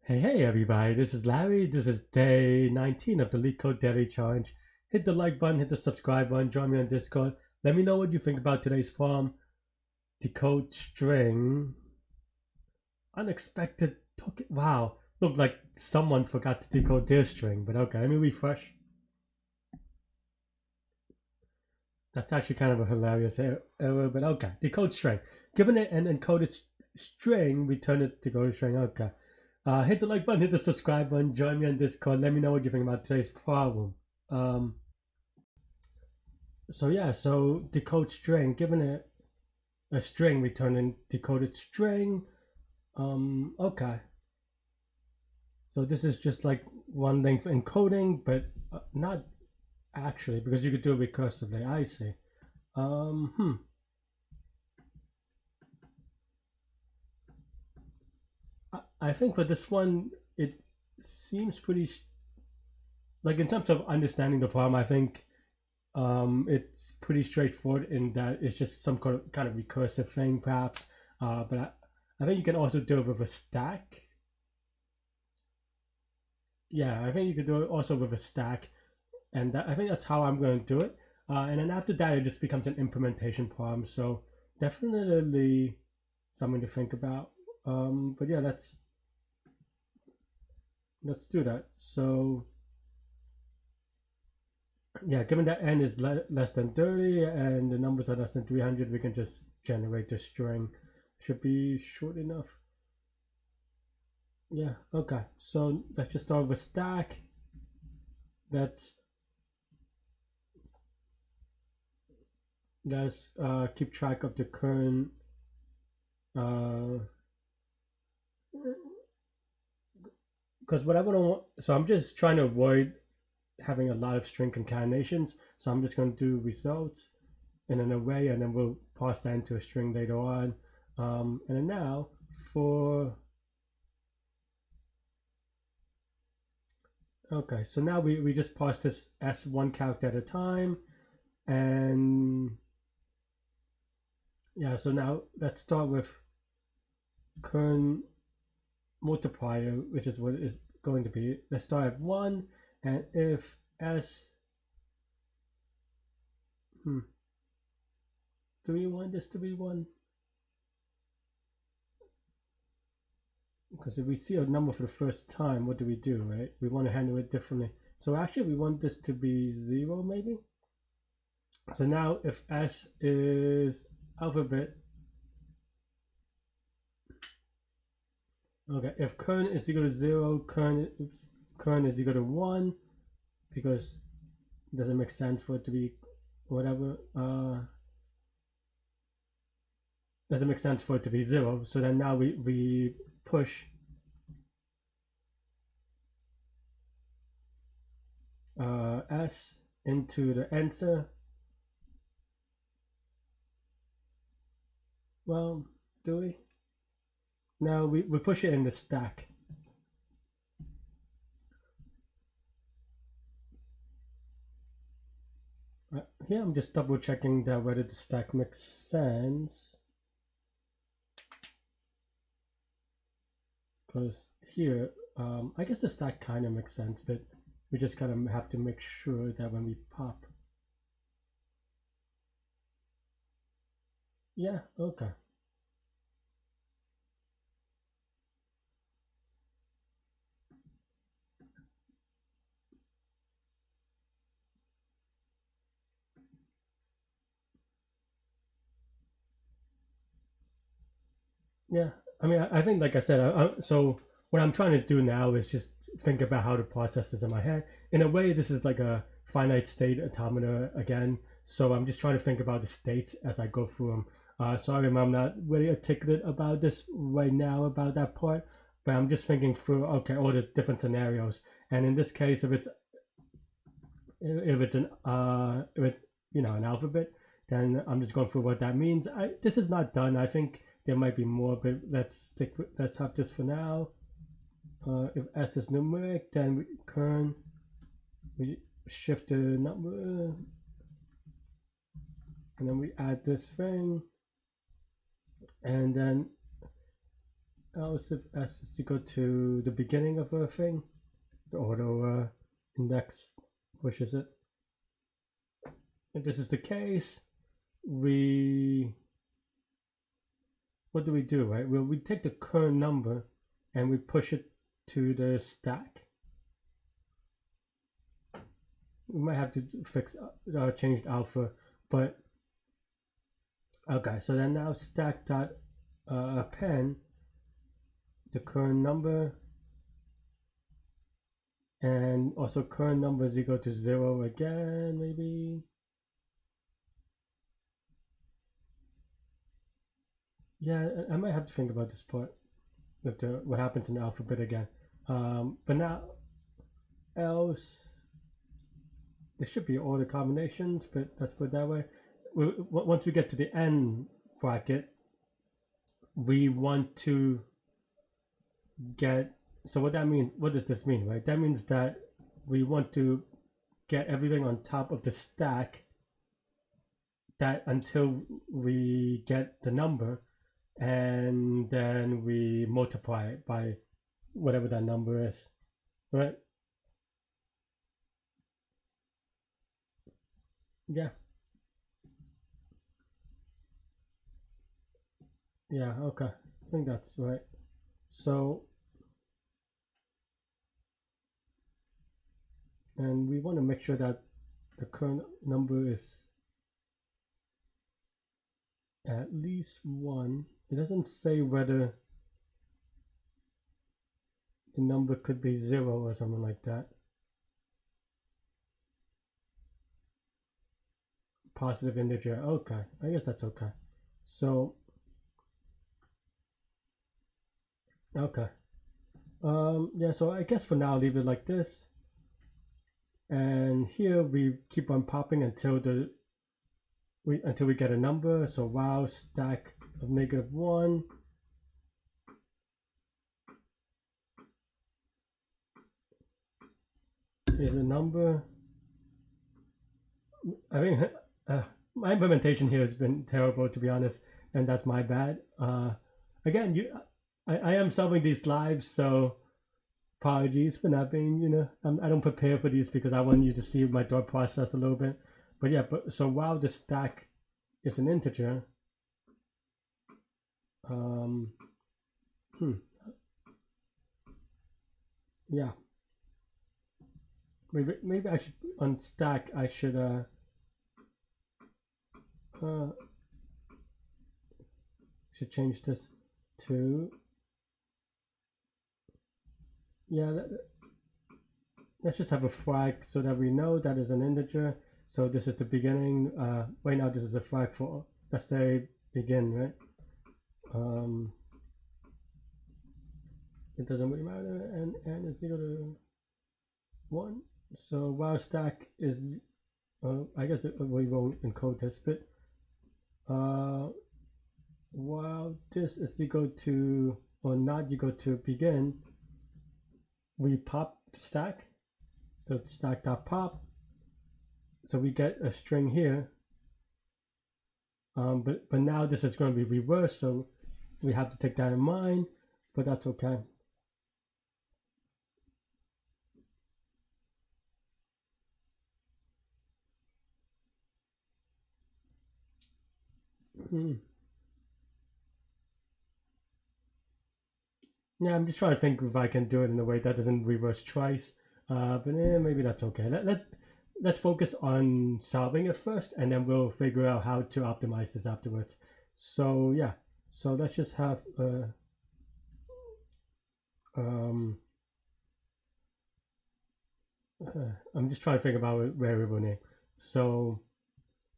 Hey everybody, this is Larry. This is day 19 of the Leetcode Daily Challenge. Hit the like button, hit the subscribe button, join me on Discord. Let me know what you think about today's farm. Decode string. Unexpected token. Wow, looked like someone forgot to decode their string, but okay, let me refresh. That's actually kind of a hilarious error, but okay. Decode string. Given it an encoded string, return it decode string. Okay. Hit the like button, hit the subscribe button, join me on Discord. Let me know what you think about today's problem. Um, so decode string, given it a string, return a decoded string. Okay. So this is just like one thing for encoding, but not actually because you could do it recursively. I see. Um, I think for this one, it seems pretty like in terms of understanding the problem. I think it's pretty straightforward in that it's just some kind of recursive thing, perhaps. But I think you can also do it with a stack. Yeah, I think you could do it also with a stack, and I think that's how I'm going to do it. And then after that, it just becomes an implementation problem. So definitely something to think about. But yeah, let's do that. So yeah, given that n is less than 30 and the numbers are less than 300, we can just generate the string. Should be short enough. Yeah, okay. So let's just start with stack. Let's keep track of the current because what I want, so I'm just trying to avoid having a lot of string concatenations. So I'm just going to do results in an array, and then we'll pass that into a string later on. And then now for okay, so now we just pass this as one character at a time, and yeah. So now let's start with current multiplier, which is what it is going to be. Let's start at 1, and if s, do we want this to be 1? Because if we see a number for the first time, what do we do, right? We want to handle it differently. So actually, we want this to be 0, maybe? So now if s is alphabet, okay, if current is equal to 0, current is equal to 1, because it doesn't make sense for it to be whatever. Doesn't make sense for it to be 0. So then now we push s into the answer. Well, do we? Now we push it in the stack. Here I'm just double checking that whether the stack makes sense. Because here, I guess the stack kind of makes sense, but we just kind of have to make sure that when we pop. Yeah, okay. Yeah, I mean, I think, like I said, so what I'm trying to do now is just think about how to process this in my head. In a way, this is like a finite state automata again. So I'm just trying to think about the states as I go through them. Sorry, I'm not really articulate about this right now about that part, but I'm just thinking through okay all the different scenarios. And in this case, if it's an alphabet, then I'm just going through what that means. This is not done. I think there might be more, but let's have this for now. If s is numeric, then we shift the number, and then we add this thing, and then else if s is equal to the beginning of a thing, the auto index pushes it. If this is the case, what do we do, right? Well, we take the current number and we push it to the stack. We might have to fix change alpha, but okay. So then now stack dot append the current number, and also current number is equal to 0 again, maybe. Yeah, I might have to think about this part with what happens in the alphabet again. But now else, there should be order combinations, but let's put it that way. Once we get to the end bracket, we want to get, so what that means, what does this mean, right? That means that we want to get everything on top of the stack that until we get the number, and then we multiply it by whatever that number is, right? Yeah. Yeah, okay. I think that's right. So, and we want to make sure that the current number is at least 1. It doesn't say whether the number could be 0 or something like that. Positive integer. Okay, I guess that's okay. So, okay. Yeah, so I guess for now, leave it like this. And here we keep on popping until we get a number. So while stack of -1 is a number. I mean, my implementation here has been terrible, to be honest, and that's my bad. Again, I am solving these live, so apologies for not being, I don't prepare for these because I want you to see my thought process a little bit. But yeah, so while the stack is an integer, yeah, maybe I should, on stack I should change this to, yeah, let's just have a flag so that we know that is an integer. So this is the beginning. Right now this is a flag for, let's say, begin, right? It doesn't really matter, and n is equal to 1. So while stack is, I guess we won't encode this, but while this is equal to, or not equal to begin, we pop stack. So stack.pop. So we get a string here. But now this is going to be reversed, so we have to take that in mind, but that's okay. Yeah, I'm just trying to think if I can do it in a way that doesn't reverse twice. But maybe that's okay. Let's focus on solving it first, and then we'll figure out how to optimize this afterwards. So yeah, so let's just have I'm just trying to think about a variable name. So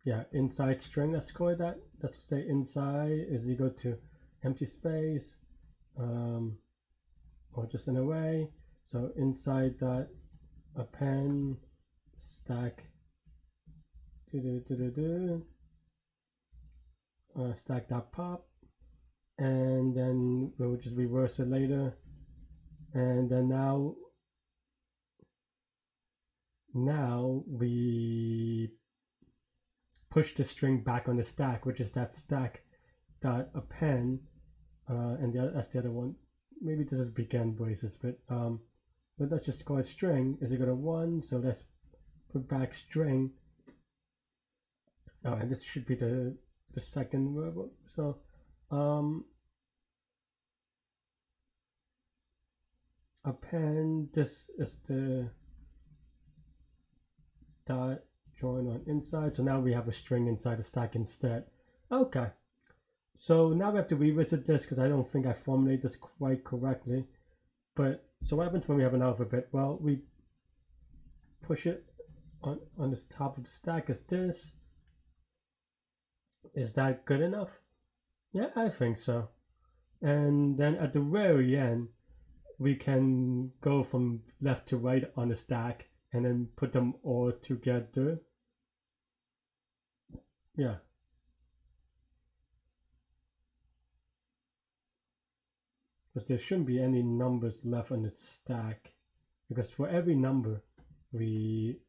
yeah, inside string, let's call it that. Let's say inside is equal to empty space, or just an array. So inside that append stack stack.pop, and then we'll just reverse it later. And then now we push the string back on the stack, which is that stack dot append, and that's the other one. maybe this is begin braces, but let's just call it string is equal to 1. So let's put back string. Oh, and this should be the second variable. So append, this is the dot join on inside. So now we have a string inside the stack instead. Okay. So now we have to revisit this because I don't think I formulated this quite correctly. But so what happens when we have an alphabet? Well, we push it on this top of the stack as this. Is that good enough? Yeah, I think so. And then at the very end, we can go from left to right on the stack and then put them all together. Yeah. Because there shouldn't be any numbers left on the stack, because for every number we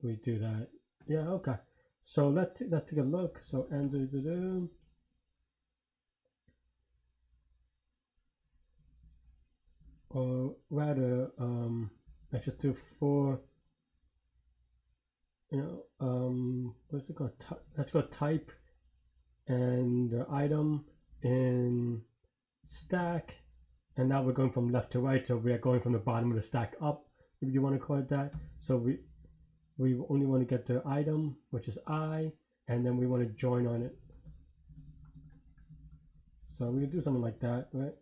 do that. Yeah, okay. So let's take a look. So or rather, let's just do 4. What's it called? Let's go type and item in stack, and now we're going from left to right, so we are going from the bottom of the stack up, if you want to call it that. So we only want to get the item, which is I, and then we want to join on it. So we can do something like that, right?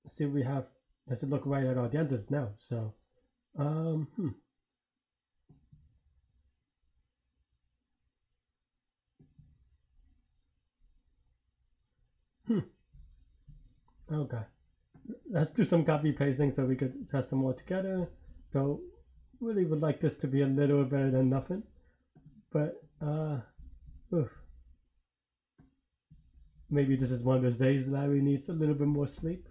Let's see if we have, does it look right at all? The answer is no. So okay, let's do some copy pasting so we could test them all together. Though really would like this to be a little better than nothing, but maybe this is one of those days Larry needs a little bit more sleep.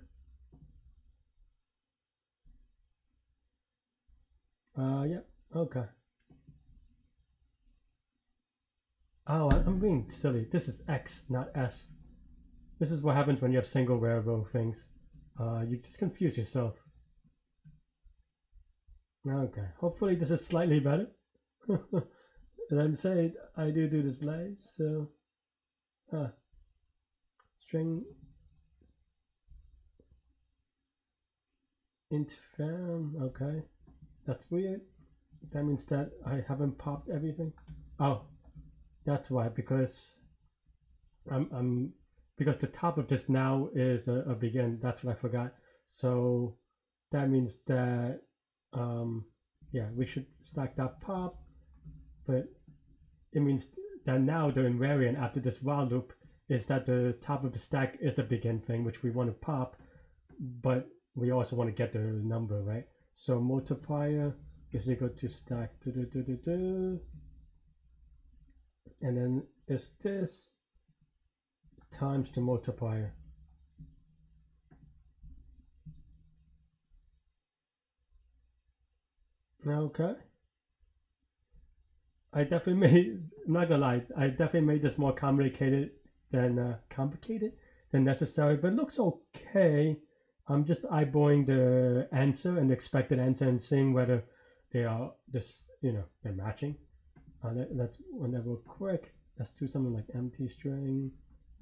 Yeah, okay. Oh, I'm being silly. This is X, not S. This is what happens when you have single variable things. You just confuse yourself. Okay, hopefully this is slightly better. As I'm saying, I do this live, so string int fam. Okay, that's weird. That means that I haven't popped everything. Oh, that's why, because because the top of this now is a begin. That's what I forgot. So that means that yeah, we should stack that pop, but it means that now the invariant after this while loop is that the top of the stack is a begin thing, which we want to pop, but we also want to get the number, right? So multiplier is equal to stack and then is this times the multiplier. Okay. I definitely made, I'm not gonna lie, I definitely made this more complicated than necessary, but it looks okay. I'm just eyeballing the answer and the expected answer and seeing whether they are this, they're matching. Let's real quick. Let's do something like empty string.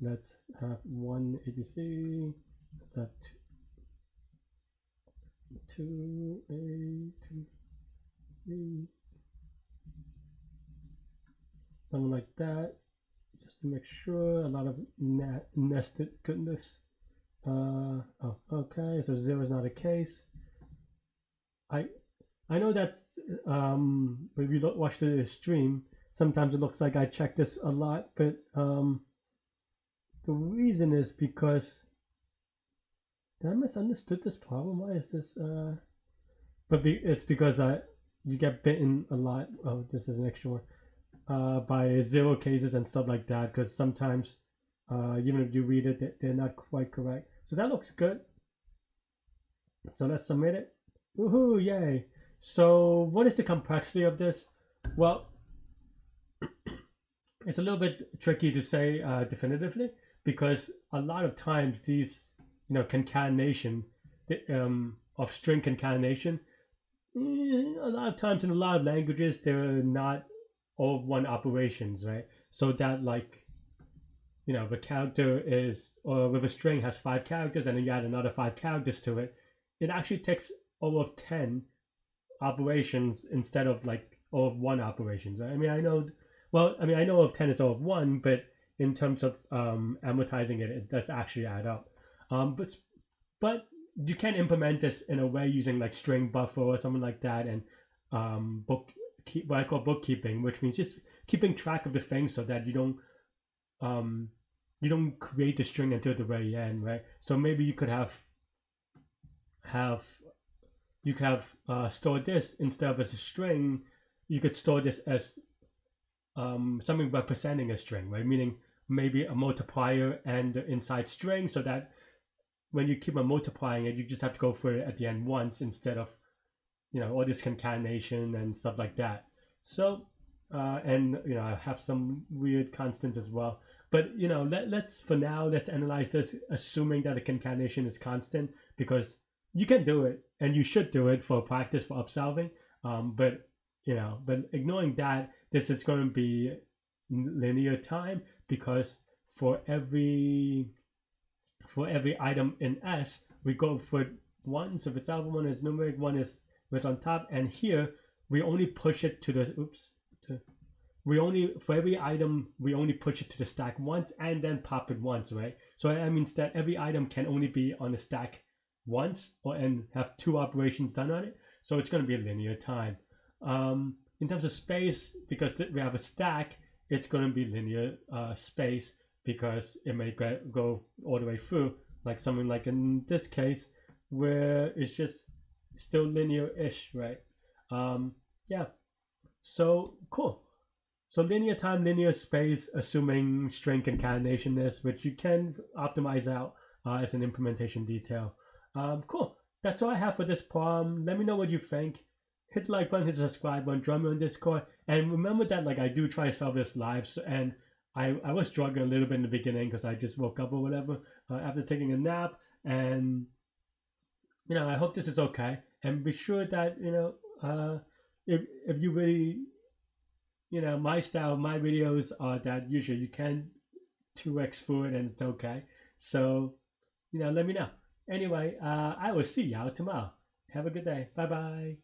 Let's have 1 ABC. Let's have 2A, 2B. Something like that, just to make sure. A lot of nested goodness. Oh, okay, so 0 is not a case. I know that's when we watch the stream, sometimes it looks like I check this a lot, but the reason is because, did I misunderstood this problem? Why is this but it's because you get bitten a lot. Oh, this is an extra one. By 0 cases and stuff like that, because sometimes even if you read it, they're not quite correct. So that looks good. So let's submit it. Woohoo, yay. So what is the complexity of this? Well, it's a little bit tricky to say definitively, because a lot of times these, concatenation, of string concatenation, a lot of times in a lot of languages they're not all one operations, right? So that, like, the character is, or with a string has 5 characters, and then you add another 5 characters to it, it actually takes all of 10 operations instead of like all of one operations, right? I know of 10 is all of one, but in terms of amortizing it, it does actually add up. But you can implement this in a way using like string buffer or something like that, and what I call bookkeeping, which means just keeping track of the things so that um, you don't create the string until the very end, right? So maybe have you could have stored this instead of as a string. You could store this as something representing a string, right? Meaning maybe a multiplier and the inside string, so that when you keep on multiplying it, you just have to go for it at the end once instead of all this concatenation and stuff like that. So and I have some weird constants as well. But let's analyze this assuming that a concatenation is constant, because you can do it and you should do it for practice, for upsolving. But ignoring that, this is going to be linear time, because for every item in S, we go for one. So if it's alpha 1 is numeric, 1 is what's on top, and here we only push it to the for every item we only push it to the stack once and then pop it once, right? So that means that every item can only be on the stack once, and have 2 operations done on it. So it's going to be linear time. In terms of space, because we have a stack, it's going to be linear space, because it may go all the way through, like something like in this case where it's just still linear-ish, right? Yeah, so cool. So linear time, linear space, assuming string concatenation is, which you can optimize out as an implementation detail. Cool. That's all I have for this problem. Let me know what you think. Hit the like button, hit the subscribe button, join me on Discord, and remember that I do try to solve this live. And I was struggling a little bit in the beginning because I just woke up or whatever after taking a nap, and I hope this is okay. And be sure that if you really my style, my videos are that usually you can 2x through it and it's okay. So let me know. Anyway, I will see y'all tomorrow. Have a good day. Bye bye.